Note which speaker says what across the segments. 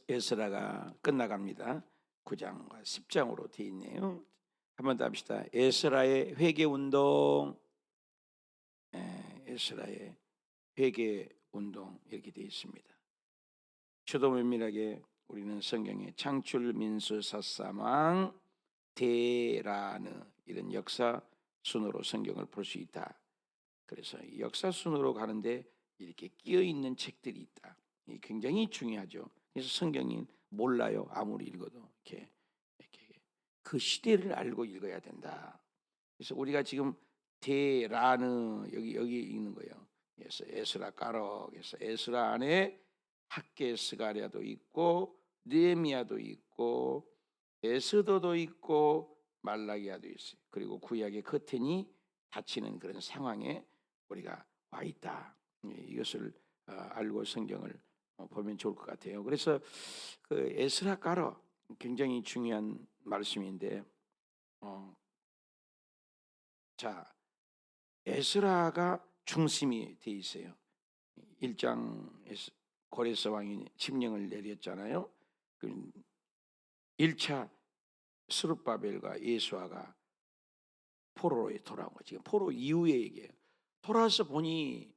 Speaker 1: 에스라가 끝나갑니다. 9장과 10장으로 되어 있네요. 한번 더 합시다. 에스라의 회개운동, 에스라의 회개운동 이렇게 되어 있습니다. 저도 면밀하게 우리는 성경의 창출, 민수, 사사망, 대라느 이런 역사 순으로 성경을 볼 수 있다. 그래서 역사 순으로 가는데 이렇게 끼어 있는 책들이 있다. 이게 굉장히 중요하죠. 그래서 성경이 몰라요. 아무리 읽어도 이렇게 그 시대를 알고 읽어야 된다. 그래서 우리가 지금 대라느 여기 있는 거예요. 그래서 에스라 까럭에서 에스라 안에 학개 스가랴도 있고 느헤미야도 있고 에스더도 있고 말라기야도 있어요. 그리고 구약의 커튼이 닫히는 그런 상황에 우리가 와 있다. 이것을 알고 성경을 보면 좋을 것 같아요. 그래서 그 에스라 까럭 굉장히 중요한 말씀인데, 자 에스라가 중심이 돼 있어요. 1장에서 고레스 왕이 칙령을 내렸잖아요. 1차 스룹바벨과 예수아가 포로에 돌아온 거죠. 지금 포로 이후에 얘기해요. 돌아와서 보니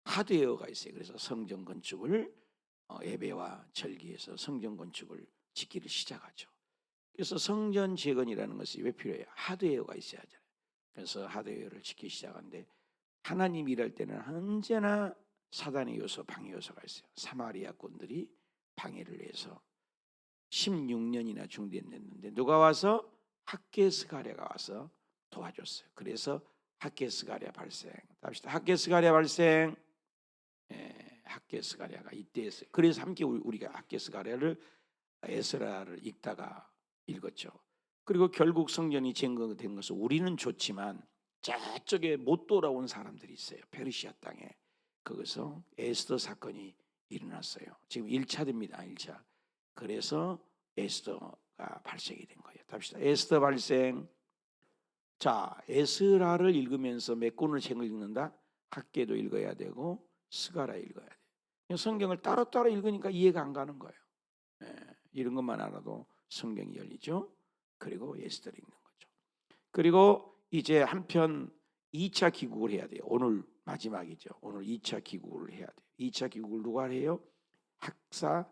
Speaker 1: 하드웨어가 있어요. 그래서 성전 건축을 예배와 절기에서 성전 건축을 짓기를 시작하죠. 그래서 성전 재건이라는 것이 왜 필요해요? 하드웨어가 있어야 하잖아요. 그래서 하드웨어를 짓기 시작하는데 하나님 일할 때는 언제나 사단의 요소, 방해 요소가 있어요. 사마리아꾼들이 방해를 해서 16년이나 중단됐는데 누가 와서 학개스가랴가 와서 도와줬어요. 그래서 학개스가랴 발생. 합시다. 학개스가랴 발생. 학개스가랴가 이때였어요. 그래서 함께 우리가 학개스가랴를 에스라를 읽다가 읽었죠. 그리고 결국 성전이 재건된 것은 우리는 좋지만 저쪽에 못 돌아온 사람들이 있어요. 페르시아 땅에. 거기서 에스더 사건이 일어났어요. 지금 1차 됩니다. 1차. 그래서 에스더가 발생이 된 거예요. 답시다. 에스더 발생. 자, 에스라를 읽으면서 몇 권을 책을 읽는다? 학계도 읽어야 되고 스가랴 읽어야 돼요. 성경을 따로따로 읽으니까 이해가 안 가는 거예요. 이런 것만 알아도 성경이 열리죠. 그리고 에스더를 읽는 거죠. 그리고 이제 한편 2차 귀국을 해야 돼요. 오늘 마지막이죠. 오늘 2차 귀국을 해야 돼요. 2차 귀국을 누가 해요? 학사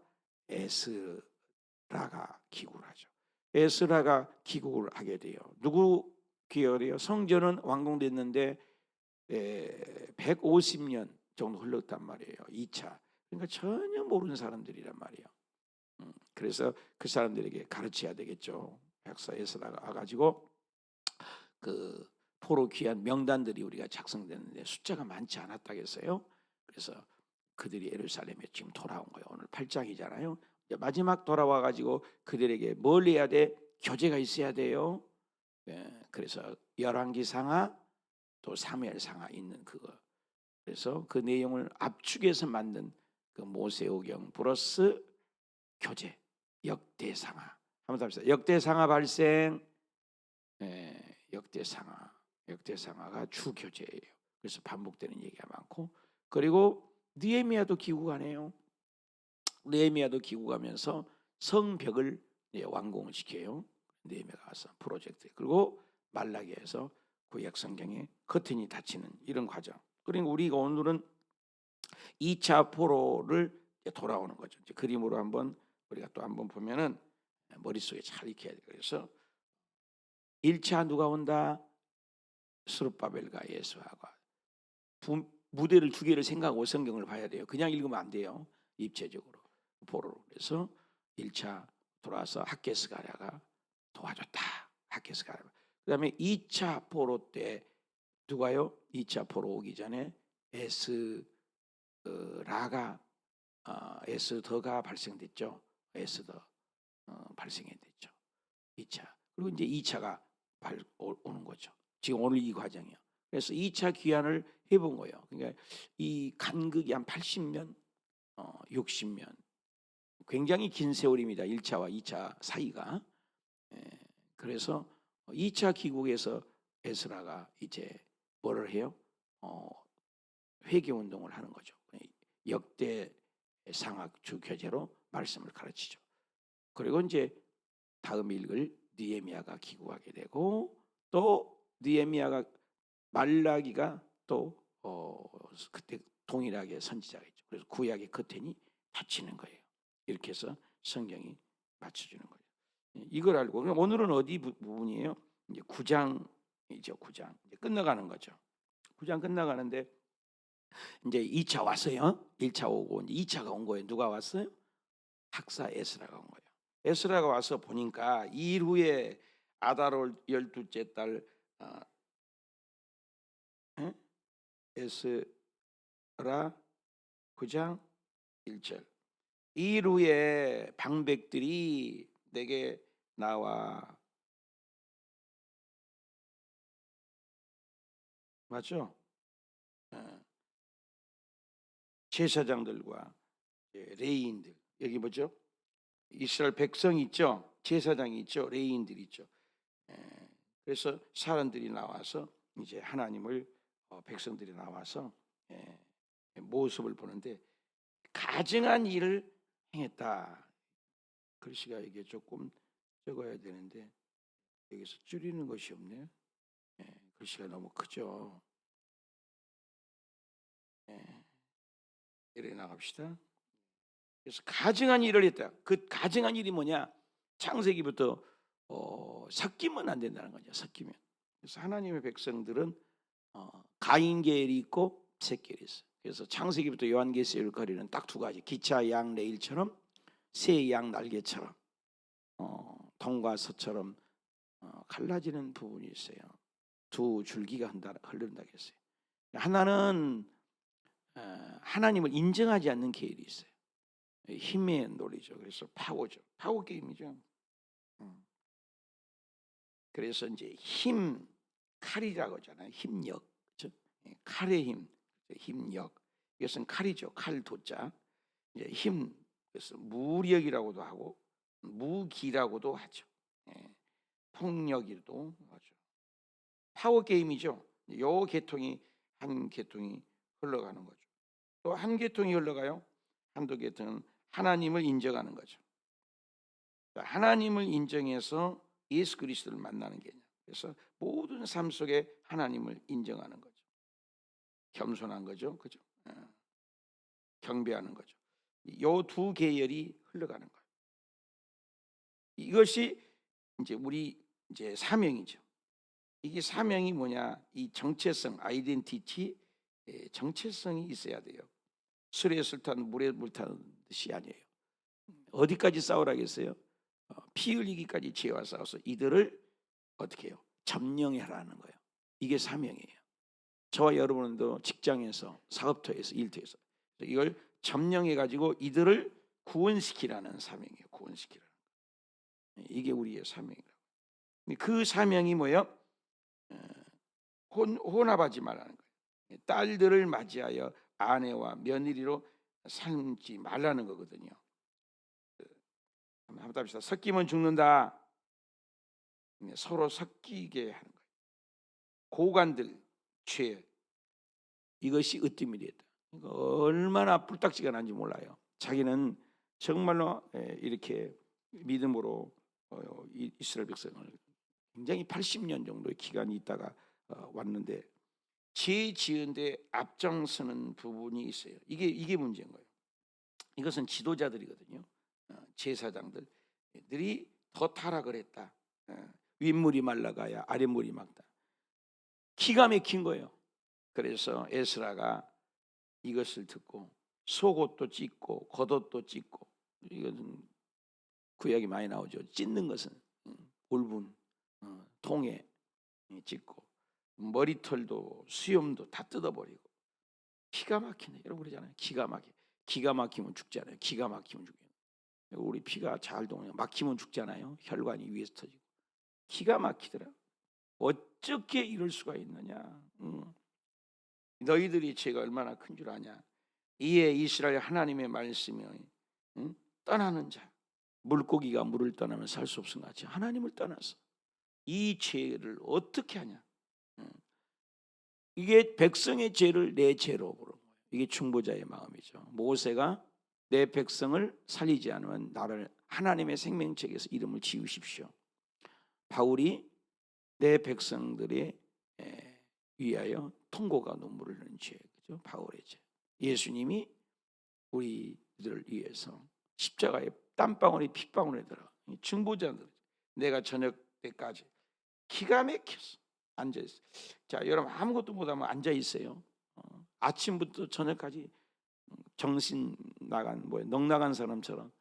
Speaker 1: 에스라가 귀국을 하죠. 에스라가 귀국을 하게 돼요. 누구 귀국이에요? 성전은 완공됐는데 150년 정도 흘렀단 말이에요. 2차. 그러니까 전혀 모르는 사람들이란 말이에요. 그래서 그 사람들에게 가르쳐야 되겠죠. 학사 에스라가 와가지고 그 포로 귀한 명단들이 우리가 작성됐는데 숫자가 많지 않았다겠어요. 그래서 그들이 예루살렘에 지금 돌아온 거예요. 오늘 8장이잖아요. 마지막 돌아와가지고 그들에게 뭘 해야 돼? 교제가 있어야 돼요. 그래서 열왕기상하 또 사무엘상하 있는 그거. 그래서 그 내용을 압축해서 만든 그 모세오경 플러스 교제 역대상하. 한번 답시다. 역대상하 발생. 역대상하가 주교제예요. 그래서 반복되는 얘기가 많고, 그리고 느헤미야도 귀국하네요. 느헤미야도 귀국하면서 성벽을 완공을 시켜요. 느헤미야가 가서 프로젝트. 그리고 말라기에서 구약 성경에 커튼이 닫히는 이런 과정. 그리고 우리가 오늘은 2차 포로를 돌아오는 거죠. 이제 그림으로 한번 우리가 또 한번 보면은 머릿속에 잘 익혀야 돼요. 그래서 1차 누가 온다? 스룹바벨과 예수아가. 무대를 두 개를 생각하고 성경을 봐야 돼요. 그냥 읽으면 안 돼요. 입체적으로. 포로로. 그래서 1차 돌아와서 학개스가랴가 도와줬다. 학개스가랴. 그 다음에 2차 포로 때 누가요? 2차 포로 오기 전에 에스더가 발생됐죠. 에스더 발생이 됐죠. 2차. 그리고 이제 2차가 오는 거죠. 지금 오늘 이 과정이요. 그래서 2차 귀환을 해본 거예요. 그러니까 이 간극이 한 80년, 60년. 굉장히 긴 세월입니다. 1차와 2차 사이가. 그래서 2차 귀국에서 에스라가 이제 뭐를 해요? 회개 운동을 하는 거죠. 역대 상하주 교재로 말씀을 가르치죠. 그리고 이제 다음 읽을 느헤미야가 기구하게 되고, 또 느헤미야가 말라기가 또 그때 동일하게 선지자가 있죠. 그래서 구약의 커튼이 닫히는 거예요. 이렇게 해서 성경이 맞춰주는 거예요. 이걸 알고, 그럼 오늘은 어디 부분이에요? 이제 9장이죠. 9장 이제 끝나가는 거죠. 9장 끝나가는데 이제 2차 왔어요. 1차 오고 이제 2차가 온 거예요. 누가 왔어요? 학사 에스라가 온 거예요. 에스라가 와서 보니까 이 일 후에 아달월 12째 달 에스라 9장 1절, 이 일 후에 방백들이 내게 나와, 맞죠? 제사장들과 레위인들, 여기 뭐죠? 이스라엘 백성 있죠? 제사장이 있죠? 레위인들이 있죠? 그래서 사람들이 나와서 이제 하나님을 백성들이 나와서 모습을 보는데 가증한 일을 행했다. 글씨가 이게 조금 적어야 되는데 여기서 줄이는 것이 없네요. 글씨가 너무 크죠. 이래 나갑시다. 그래서 가증한 일을 했다. 그 가증한 일이 뭐냐? 창세기부터 섞이면 안 된다는 거죠. 섞이면. 그래서 하나님의 백성들은 가인계열이 있고 셋계열이 있어요. 그래서 창세기부터 요한계시를 거리는 딱 두 가지, 기차 양 레일처럼 새 양 날개처럼 동과 서처럼 갈라지는 부분이 있어요. 두 줄기가 흐른다고 했어요. 하나는 하나님을 인정하지 않는 계열이 있어요. 힘의 놀이죠. 그래서 파워죠. 파워 게임이죠. 그래서 이제 힘, 칼이라고 하잖아요. 힘력, 그렇죠? 칼의 힘, 힘력. 이것은 칼이죠. 칼 도자. 이제 힘, 그래서 무력이라고도 하고 무기라고도 하죠. 폭력이도 하죠. 파워 게임이죠. 요 계통이 한 계통이 흘러가는 거죠. 또 한 계통이 흘러가요. 한두 계통은 하나님을 인정하는 거죠. 하나님을 인정해서 예수 그리스도를 만나는 개념. 그래서 모든 삶 속에 하나님을 인정하는 거죠. 겸손한 거죠, 그죠? 경배하는 거죠. 요 두 계열이 흘러가는 거예요. 이것이 이제 우리 이제 사명이죠. 이게 사명이 뭐냐? 이 정체성, 아이덴티티, 정체성이 있어야 돼요. 술에 술 타는 물에 물 타는 듯이 아니에요. 어디까지 싸우라겠어요? 피 흘리기까지 죄와 싸워서 이들을 어떻게 해요? 점령하라는 거예요. 이게 사명이에요. 저와 여러분도 직장에서, 사업터에서, 일터에서 이걸 점령해 가지고 이들을 구원시키라는 사명이에요. 구원시키라는 거. 이게 우리의 사명이라고. 그 사명이 뭐예요? 혼합하지 말라는 거예요. 딸들을 맞이하여 아내와 며느리로 살지 말라는 거거든요. 한번 합시다. 섞이면 죽는다. 서로 섞이게 하는 거예요. 고관들 죄, 이것이 으뜸이랬다. 얼마나 뿔딱지가 난지 몰라요. 자기는 정말로 이렇게 믿음으로 이스라엘 백성을 굉장히 80년 정도의 기간이 있다가 왔는데 죄 지은데 앞장서는 부분이 있어요. 이게 문제인 거예요. 이것은 지도자들이거든요. 제사장들이 더 타락을 했다. 윗물이 말라가야 아랫물이 막다. 기가 막힌 거예요. 그래서 에스라가 이것을 듣고 속옷도 찢고 겉옷도 찢고, 이것은 구약이 많이 나오죠. 찢는 것은 울분, 통에 찢고 머리털도 수염도 다 뜯어버리고, 기가 막히네. 여러분 그러잖아요. 기가 막히면 죽잖아요. 기가 막히면 죽어요. 우리 피가 잘 동해요. 막히면 죽잖아요. 혈관이 위에서 터지고. 기가 막히더라. 어떻게 이럴 수가 있느냐? 너희들이 죄가 얼마나 큰 줄 아냐? 이에 이스라엘 하나님의 말씀이 떠나는 자, 물고기가 물을 떠나면 살 수 없은 같이 하나님을 떠나서 이 죄를 어떻게 하냐? 이게 백성의 죄를 내 죄로 부른 거예요. 이게 중보자의 마음이죠. 모세가 내 백성을 살리지 않으면 나를 하나님의 생명책에서 이름을 지우십시오. 바울이 내 백성들의 위하여 통곡과 눈물을 흘리는 죄, 그죠? 바울의 죄. 예수님이 우리들을 위해서 십자가에 땀방울이 핏방울에 들어 중보자들, 내가 저녁 때까지 기가 막혔어. 앉아 있어. 자, 여러분 아무것도 못하면 앉아 있어요. 아침부터 저녁까지 정신 나간 넋 나간 사람처럼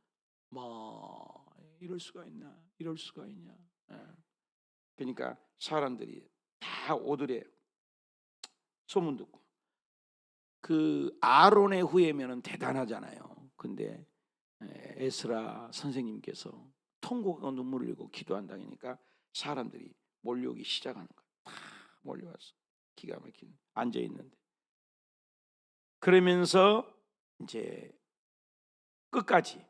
Speaker 1: 뭐 이럴 수가 있나, 이럴 수가 있냐. 그러니까 사람들이 다 오들에 소문 듣고, 그 아론의 후예면은 대단하잖아요. 근데 에스라 선생님께서 통곡하고 눈물을 흘리고 기도한다니까 사람들이 몰려오기 시작하는 거야. 다 몰려왔어. 기가 막힌 앉아 있는데. 그러면서 이제 끝까지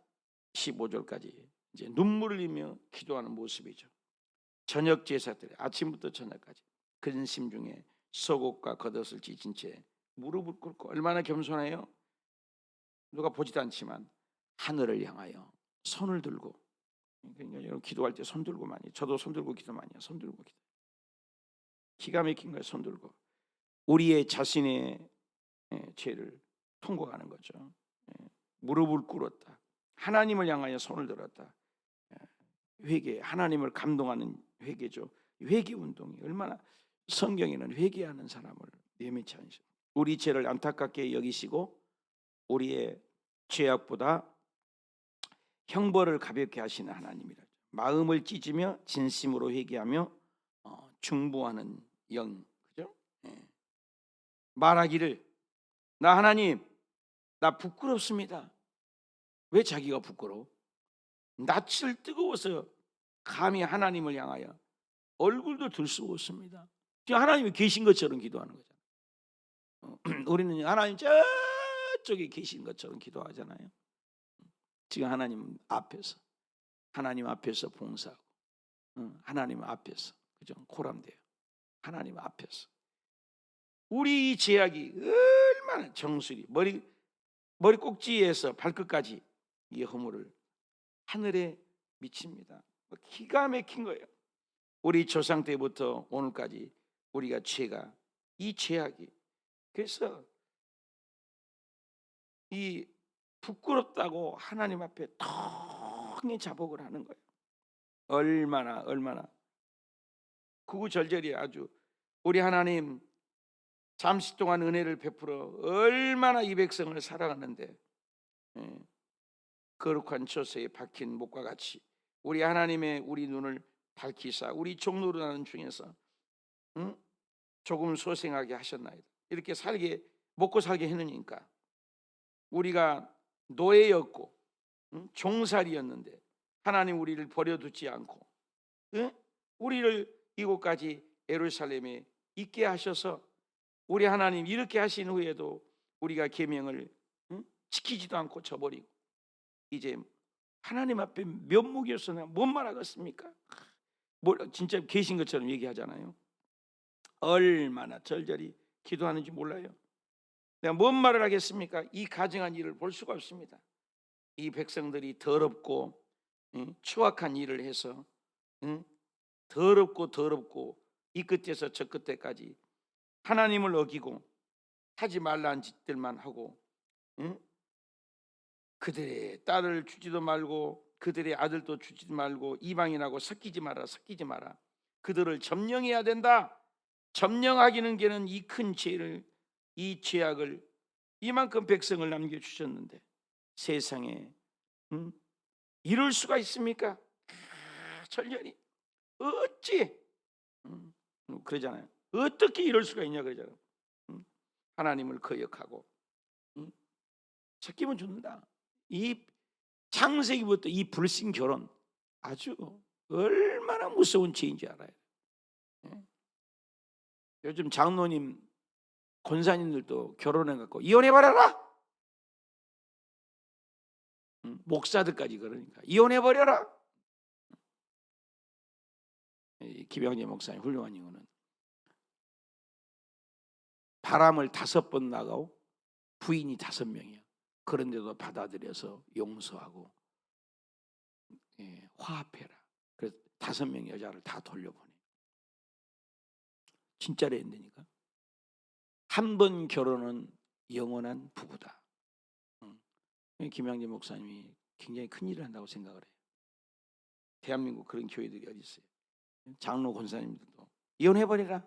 Speaker 1: 15절까지 이제 눈물을 흘리며 기도하는 모습이죠. 저녁 제사들이 아침부터 저녁까지 근심 중에 속옷과 겉옷을 찢은 채 무릎을 꿇고, 얼마나 겸손해요. 누가 보지도 않지만 하늘을 향하여 손을 들고, 그러니까 여러분 기도할 때 손 들고 많이, 저도 손 들고 기도 많이 해요. 손 들고 기도. 기가 막힌 거예요. 손 들고 우리의 자신의 죄를 통곡하는 거죠. 무릎을 꿇었다. 하나님을 향하여 손을 들었다. 회개, 하나님을 감동하는 회개죠. 회개 운동이 얼마나, 성경에는 회개하는 사람을 예매치 않으셔. 우리 죄를 안타깝게 여기시고 우리의 죄악보다 형벌을 가볍게 하시는 하나님이라. 마음을 찢으며 진심으로 회개하며 중보하는 영, 그죠? 말하기를, 나 하나님, 나 부끄럽습니다. 왜 자기가 부끄러워? 낯을 뜨거워서 감히 하나님을 향하여 얼굴도 들 수 없습니다. 지금 하나님이 계신 것처럼 기도하는 거잖아요. 우리는 하나님 저쪽에 계신 것처럼 기도하잖아요. 지금 하나님 앞에서 봉사하고, 하나님 앞에서, 그죠? 코람돼요. 하나님 앞에서 우리 이 죄악이 얼마나 정수리, 머리 꼭지에서 발끝까지 이 허물을 하늘에 미칩니다. 기가 막힌 거예요. 우리 조상 때부터 오늘까지 우리가 이 죄악이, 그래서 이 부끄럽다고 하나님 앞에 텅이 자복을 하는 거예요. 얼마나 구구절절히 아주 우리 하나님 잠시 동안 은혜를 베풀어 얼마나 이 백성을 사랑하는데, 거룩한 처소에 박힌 목과 같이 우리 하나님의 우리 눈을 밝히사 우리 종로로 나는 중에서 조금 소생하게 하셨나이다. 이렇게 먹고 살게 해놓으니까 우리가 노예였고 종살이였는데 하나님 우리를 버려두지 않고 우리를 이곳까지 예루살렘에 있게 하셔서, 우리 하나님 이렇게 하신 후에도 우리가 계명을 지키지도 않고 저버리고 이제 하나님 앞에 면목이어서 내가 뭔 말하겠습니까? 진짜 계신 것처럼 얘기하잖아요. 얼마나 절절히 기도하는지 몰라요. 내가 뭔 말을 하겠습니까? 이 가증한 일을 볼 수가 없습니다. 이 백성들이 더럽고 추악한 일을 해서 더럽고 이 끝에서 저 끝에까지 하나님을 어기고 하지 말라는 짓들만 하고, 그들의 딸을 주지도 말고 그들의 아들도 주지 말고 이방인하고 섞이지 마라. 그들을 점령해야 된다. 점령하기는 걔는 이 큰 죄를, 이 죄악을, 이만큼 백성을 남겨주셨는데 세상에 이럴 수가 있습니까? 절절히 어찌 그러잖아요. 어떻게 이럴 수가 있냐 그러잖아요. 하나님을 거역하고 섞이면 죽는다. 이 창세기부터 이 불신 결혼 아주 얼마나 무서운 죄인지 알아요. 요즘 장로님, 권사님들도 결혼해갖고 이혼해버려라. 목사들까지 그러니까 이혼해버려라. 김영재 목사님 훌륭한 이유는 바람을 5번 나가고 부인이 5명이야. 그런데도 받아들여서 용서하고 화합해라. 그래서 5명 여자를 다 돌려보내. 진짜로 했다니까. 한 번 결혼은 영원한 부부다. 김양재 목사님이 굉장히 큰 일을 한다고 생각을 해요. 대한민국 그런 교회들이 어디 있어요? 장로 권사님들도 이혼해버리라.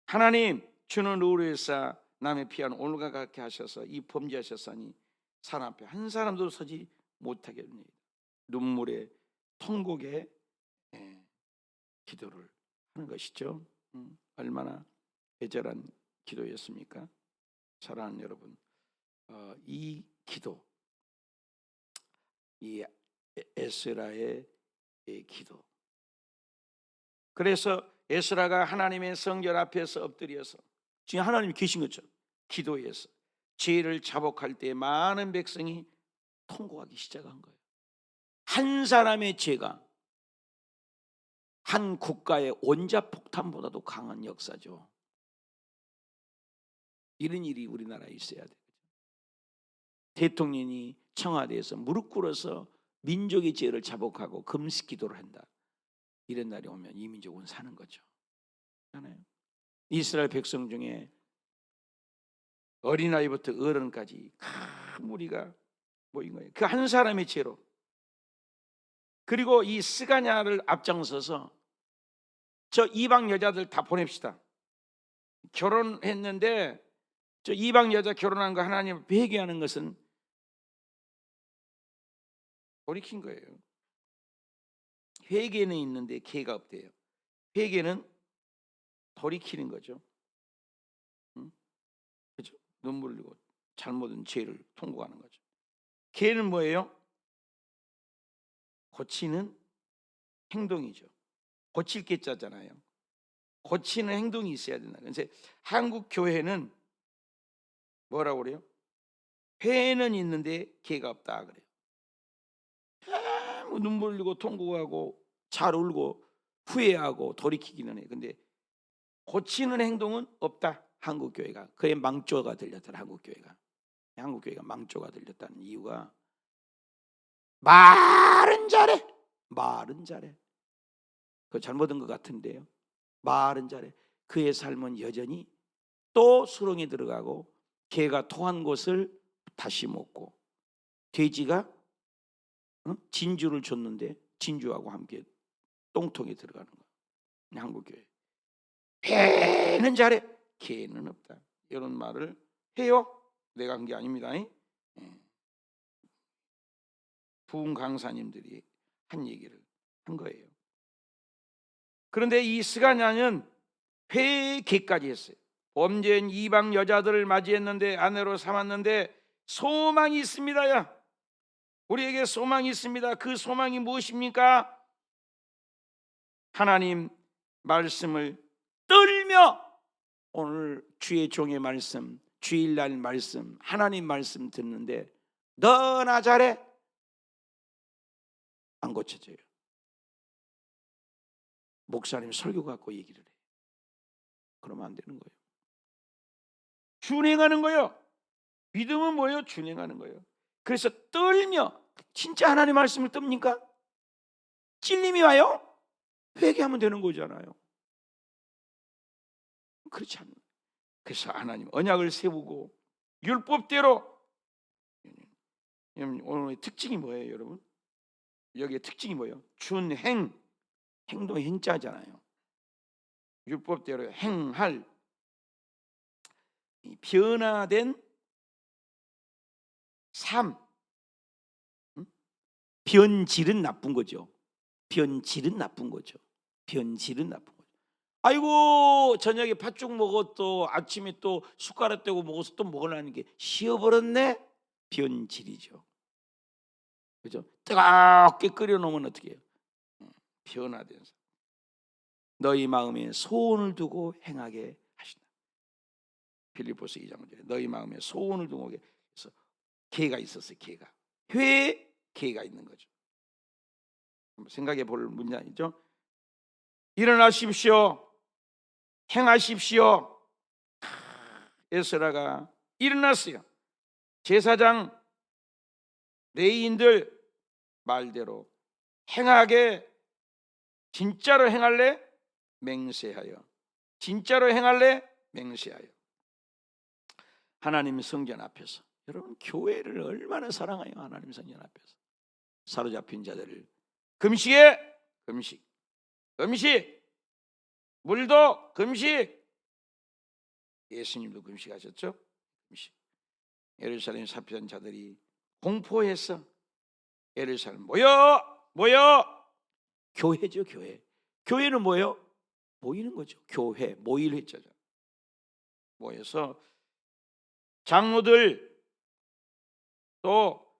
Speaker 1: 하나님 주는 의로에서 남의 피한 오늘과 같게 하셔서 이 범죄하셨사니 사람 앞에 한 사람도 서지 못하게 합니다. 눈물의 통곡의 기도를 하는 것이죠. 얼마나 애절한 기도였습니까? 사랑하는 여러분, 이 기도, 이 에스라의 기도. 그래서 에스라가 하나님의 성전 앞에서 엎드려서 지금 하나님이 계신 것처럼 기도해서 죄를 자복할 때 많은 백성이 통곡하기 시작한 거예요. 한 사람의 죄가 한 국가의 원자폭탄보다도 강한 역사죠. 이런 일이 우리나라에 있어야 돼요. 대통령이 청와대에서 무릎 꿇어서 민족의 죄를 자복하고 금식 기도를 한다. 이런 날이 오면 이 민족은 사는 거죠. 이스라엘 백성 중에 어린아이부터 어른까지 큰 무리가 모인 거예요. 그 한 사람의 죄로. 그리고 이 스가냐를 앞장서서 저 이방 여자들 다 보냅시다. 결혼했는데 저 이방 여자 결혼한 거 하나님 회개하는 것은 돌이킨 거예요. 회개는 있는데 개가 없대요. 회개는 돌이키는 거죠. 그렇죠? 눈물 흘리고 잘못은 죄를 통곡하는 거죠. 개는 뭐예요? 고치는 행동이죠. 고칠 개자잖아요. 고치는 행동이 있어야 된다. 그래서 한국 교회는 뭐라고 그래요? 회는 있는데 개가 없다 그래요. 눈물 흘리고 통곡하고 잘 울고 후회하고 돌이키기는 해. 근데 고치는 행동은 없다. 한국 교회가. 그래 망조가 들렸더라. 한국 교회가 망조가 들렸다는 이유가 말은 잘해. 그거 잘못한 것 같은데요. 말은 잘해. 그의 삶은 여전히 또 수렁에 들어가고 개가 토한 곳을 다시 먹고 돼지가 진주를 줬는데 진주하고 함께 똥통에 들어가는 거야. 한국교회. 개는 잘해. 개는 없다. 이런 말을 해요. 내가 한 게 아닙니다. 부흥 강사님들이 한 얘기를 한 거예요. 그런데 이 스가냐는 회개까지 했어요. 범죄인 이방 여자들을 맞이했는데 아내로 삼았는데 소망이 있습니다야. 우리에게 소망이 있습니다. 그 소망이 무엇입니까? 하나님 말씀을 떨며 오늘 주의 종의 말씀, 주일날 말씀, 하나님 말씀 듣는데 너나 잘해? 안 고쳐져요. 목사님 설교 갖고 얘기를 해. 그러면 안 되는 거예요. 준행하는 거예요. 믿음은 뭐예요? 준행하는 거예요. 그래서 떨며 진짜 하나님 말씀을 뜹니까? 찔림이 와요? 회개하면 되는 거잖아요. 그렇지 않나요? 그래서 하나님 언약을 세우고 율법대로. 오늘 특징이 뭐예요, 여러분? 여기에 특징이 뭐예요? 준행. 행동의 행자잖아요. 율법대로 행할 변화된 삶. 변질은 나쁜 거죠. 아이고 저녁에 팥죽 먹었또 아침에 또 숟가락 떼고 먹어서 또 먹으려는 게 쉬어버렸네. 변질이죠. 그죠? 뜨겁게 끓여놓으면 어떻게 해요? 변화된 삶. 너희 마음에 소원을 두고 행하게 하신다. 빌립보서 2장 너희 마음에 소원을 두고 해서 개가 있었어요. 개가 있는 거죠. 한번 생각해 볼 문장이죠. 일어나십시오. 행하십시오. 에스라가 일어났어요. 제사장 레위인들 말대로 행하게, 진짜로 행할래? 맹세하여. 진짜로 행할래? 맹세하여. 하나님 성전 앞에서, 여러분 교회를 얼마나 사랑해요. 하나님 성전 앞에서 사로잡힌 자들을 금식에 금식, 금식, 물도 금식. 예수님도 금식하셨죠? 금식. 예루살렘 사피한 자들이 공포해서 예루살렘 모여. 교회죠, 교회. 교회는 뭐예요? 모이는 거죠. 교회, 모일 했잖아요. 모여서 장로들 또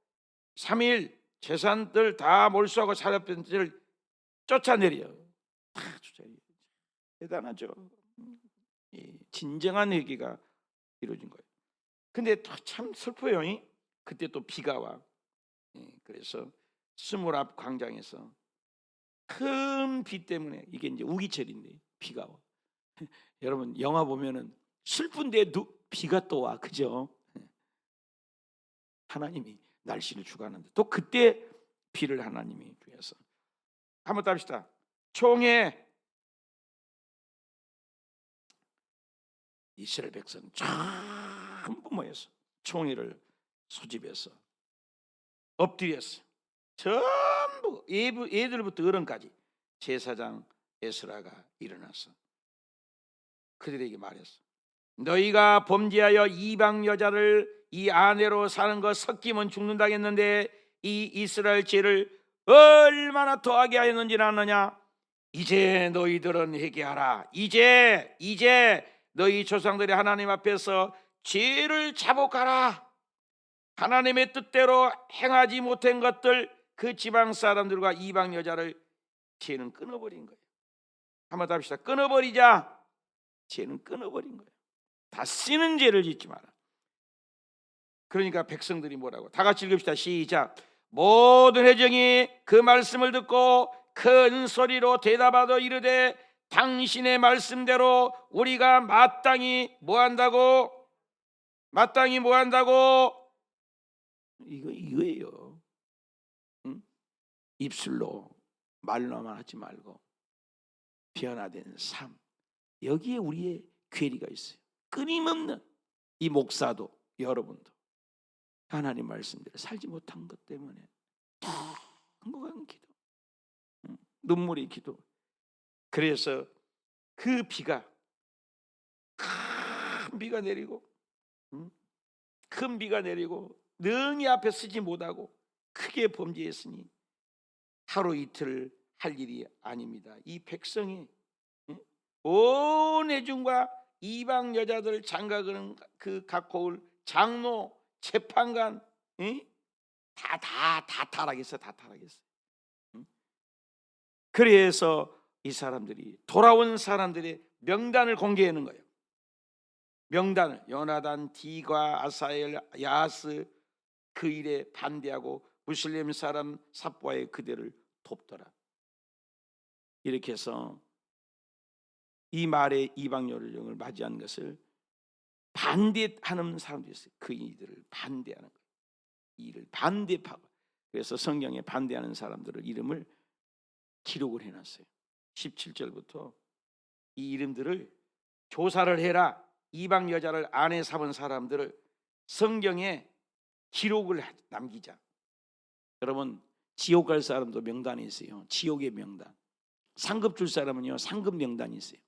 Speaker 1: 3일 재산들 다 몰수하고 사납던 자를 쫓아내려. 다 쫓아내려. 대단하죠. 진정한 회개가 이루어진 거예요. 근데 참 슬퍼요. 그때 또 비가 와. 그래서 스물 앞 광장에서 큰 비 때문에, 이게 이제 우기철인데 비가 와. 여러분 영화 보면은 슬픈데 비가 또 와, 그죠? 하나님이 날씨를 주관하는데 또 그때 비를 하나님이 주셔서. 한번 더 합시다. 총회. 이스라엘 백성 전부 모여서 총회를 소집해서 엎드렸어. 전부 애들부터 어른까지. 제사장 에스라가 일어나서 그들에게 말했어. 너희가 범죄하여 이방 여자를 이 아내로 사는 것 섞이면 죽는다겠는데 이 이스라엘 죄를 얼마나 더하게 하였는지 아느냐? 이제 너희들은 회개하라. 이제 너희 조상들이 하나님 앞에서 죄를 자복하라. 하나님의 뜻대로 행하지 못한 것들, 그 지방 사람들과 이방 여자를 죄는 끊어버린 거예요. 한번 더 합시다. 끊어버리자. 죄는 끊어버린 거예요. 다시는 죄를 짓지 마라. 그러니까 백성들이 뭐라고? 다 같이 읽읍시다. 시작. 모든 회중이 그 말씀을 듣고 큰 소리로 대답하여 이르되 당신의 말씀대로 우리가 마땅히 뭐한다고? 마땅히 뭐한다고? 이거예요. 응? 입술로 말로만 하지 말고 변화된 삶. 여기에 우리의 괴리가 있어요. 끊임없는 이 목사도 여러분도 하나님 말씀대로 살지 못한 것 때문에 무거운 기도, 눈물의 기도. 그래서 그 비가, 큰 비가 내리고, 큰 비가 내리고 능히 앞에 서지 못하고 크게 범죄했으니 하루 이틀 할 일이 아닙니다. 이 백성이 온 회중과 이방 여자들 장가가는 그 갖고 올 장로, 재판관 다 타락했어. 다 타락했어. 그래서 이 사람들이, 돌아온 사람들의 명단을 공개하는 거예요. 명단을. 요나단, 디과, 아사엘, 야스 그 일에 반대하고 무슬림 사람 삽과의 그대를 돕더라. 이렇게 해서 이 말에 이방 여론을 맞이한 것을 반대하는 사람들이 있어요. 그 이들을 반대하는 거예요. 이를 반대파고. 그래서 성경에 반대하는 사람들을 이름을 기록을 해놨어요. 17절부터 이 이름들을 조사를 해라. 이방 여자를 아내 삼은 사람들을 성경에 기록을 남기자. 여러분 지옥 갈 사람도 명단이 있어요. 지옥의 명단. 상급 줄 사람은요 상급 명단이 있어요.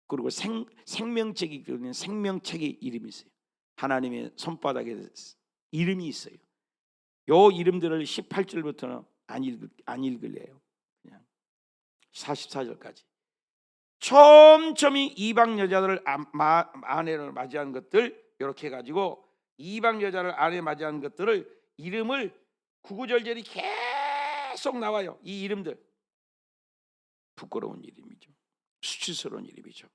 Speaker 1: 그리고 생명책이 그리는 생명책의 이름이 있어요. 하나님의 손바닥에 이름이 있어요. 요 이름들을 18절부터는 안 읽을래요. 그냥 44절까지 촘촘히 이방 여자들을 아내를 맞이한 것들, 이렇게 해가지고 이방 여자를 아내 맞이한 것들을 이름을 구구절절히 계속 나와요. 이 이름들 부끄러운 이름이죠. 수치스러운 이름이죠.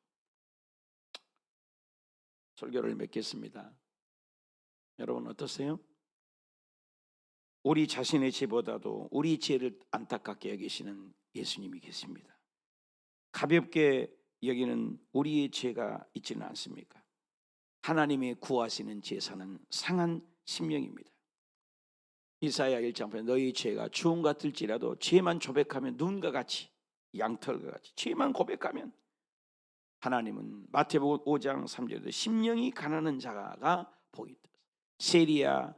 Speaker 1: 설교를 맺겠습니다. 여러분 어떠세요? 우리 자신의 죄보다도 우리 죄를 안타깝게 여기시는 예수님이 계십니다. 가볍게 여기는 우리의 죄가 있지는 않습니까? 하나님의 구하시는 제사는 상한 심령입니다. 이사야 1장 8절 너희 죄가 주홍 같을지라도 죄만 조백하면 눈과 같이 양털과 같이 죄만 고백하면 하나님은 마태복음 5장 3절에 심령이 가난한 자가 복이 있다. 세리야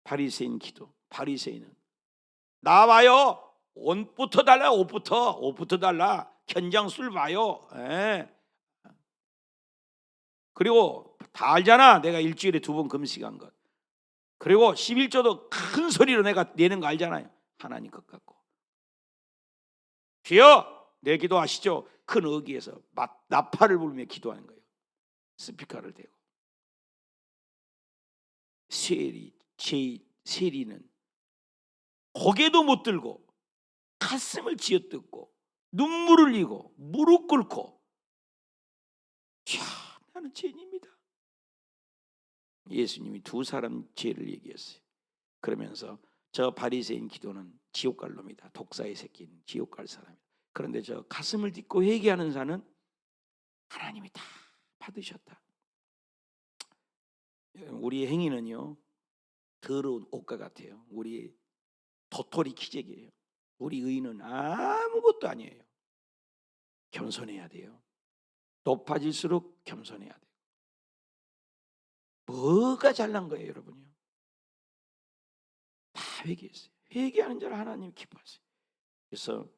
Speaker 1: 바리새인 기도. 바리새인은 나와요. 옷부터 달라. 옷부터 달라. 현장술 봐요. 그리고 다 알잖아. 내가 일주일에 2번 금식한 것. 그리고 11조도 큰 소리로 내가 내는 거 알잖아요. 하나님 것 같고 주여 내 기도하시죠. 큰 어귀에서 나팔을 불며 기도하는 거예요. 스피커를 대고. 세리는 고개도 못 들고 가슴을 쥐어뜯고 눈물을 흘리고 무릎 꿇고 참 나는 죄인입니다. 예수님이 2사람 죄를 얘기했어요. 그러면서 저 바리새인 기도는 지옥 갈 놈이다. 독사의 새끼는 지옥 갈 사람이다. 그런데 저 가슴을 딛고 회개하는 자는 하나님이 다 받으셨다. 우리의 행위는요 더러운 옷과 같아요. 우리 도토리 기적이에요. 우리 의는 아무것도 아니에요. 겸손해야 돼요. 높아질수록 겸손해야 돼요. 뭐가 잘난 거예요, 여러분요? 다 회개했어요. 회개하는 자를 하나님 기뻐하세요. 그래서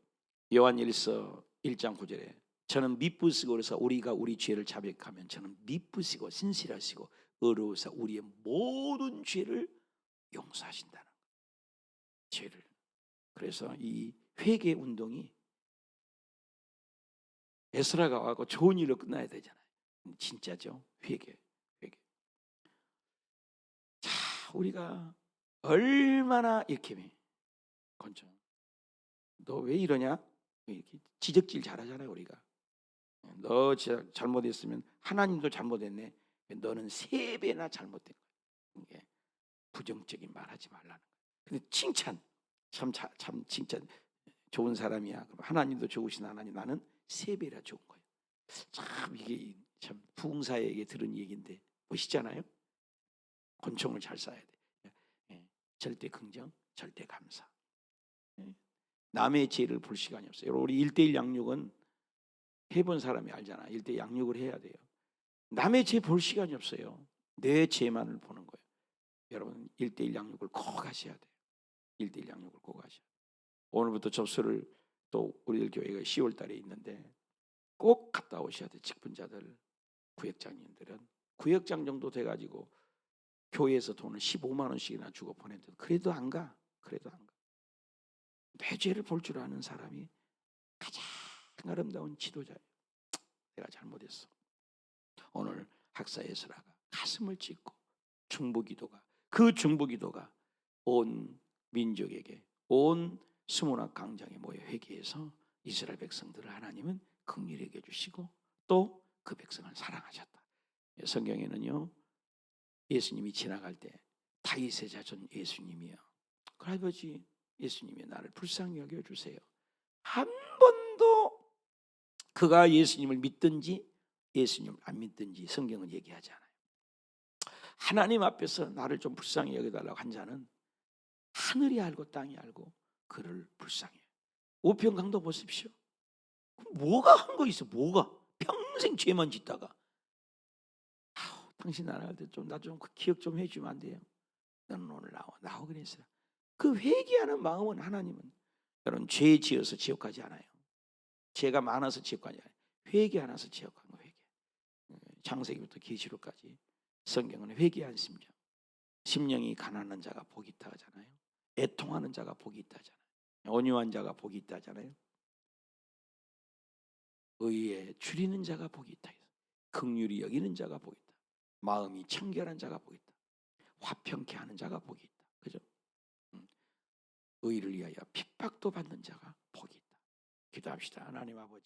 Speaker 1: 요한일서 1장 9절에 저는 미쁘시고 그래서 우리가 우리 죄를 자백하면 저는 미쁘시고 신실하시고 의로우사 우리의 모든 죄를 용서하신다는 거예요. 죄를. 그래서 이 회개 운동이 에스라가 와고 좋은 일로 끝나야 되잖아요. 진짜죠. 회개. 자, 우리가 얼마나 이렇게 건져. 너 왜 이러냐? 이렇게 지적질 잘하잖아요, 우리가. 너 잘못했으면 하나님도 잘못했네. 너는 3배나 잘못된 거야. 이게 부정적인 말하지 말라는 거야. 근데 칭찬, 참 칭찬 좋은 사람이야. 그럼 하나님도 좋으신 하나님, 나는 3배나 좋은 거예요. 참 이게 참 부흥사에게 들은 얘기인데 멋있잖아요. 권총을 잘 쏴야 돼. 절대 긍정, 절대 감사. 남의 죄를 볼 시간이 없어요. 우리 1:1 양육은 해본 사람이 알잖아. 1:1 양육을 해야 돼요. 남의 죄 볼 시간이 없어요. 내 죄만을 보는 거예요. 여러분 1:1 양육을 꼭 하셔야 돼요. 1:1 양육을 꼭 하셔야 돼요. 오늘부터 접수를 또 우리들 교회가 10월 달에 있는데 꼭 갔다 오셔야 돼요. 직분자들, 구역장님들은 구역장 정도 돼가지고 교회에서 돈을 15만 원씩이나 주고 보내도 그래도 안 가. 내 죄를 볼 줄 아는 사람이 가장 아름다운 지도자예요. 내가 잘못했어. 오늘 학사 에스라가 가슴을 찢고 중보기도가 그 중보기도가 온 민족에게 온 수문학 광장에 모여 회개해서 이스라엘 백성들을 하나님은 긍휼히 여겨 주시고 또 그 백성을 사랑하셨다. 성경에는요 예수님이 지나갈 때 다윗의 자손 예수님이요. 그 아버지 예수님이 나를 불쌍히 여겨주세요. 한 번도 그가 예수님을 믿든지 예수님을 안 믿든지 성경은 얘기하지 않아요. 하나님 앞에서 나를 좀 불쌍히 여겨달라고 한 자는 하늘이 알고 땅이 알고 그를 불쌍해요. 우편강도 보십시오. 뭐가 한 거 있어? 뭐가? 평생 죄만 짓다가 당신 나갈 때 좀 나 좀 기억 좀 해주면 안 돼요? 너는 오늘 나와 그랬어요. 그 회개하는 마음은 하나님은 여러분 죄 지어서 지옥 가지 않아요. 죄가 많아서 지옥 가지 않아요. 회개하나서 지옥 가는 거예요. 회개. 창세기부터 계시록까지 성경은 회개한 심령, 심령이 가난한 자가 복이 있다 하잖아요. 애통하는 자가 복이 있다 하잖아요. 온유한 자가 복이 있다 하잖아요. 의에 줄이는 자가 복이 있다. 긍휼히 여기는 자가 복이 있다. 마음이 청결한 자가 복이 있다. 화평케 하는 자가 복이 있다. 그죠? 의를 위하여 핍박도 받는 자가 복이 있다. 기도합시다. 하나님 아버지.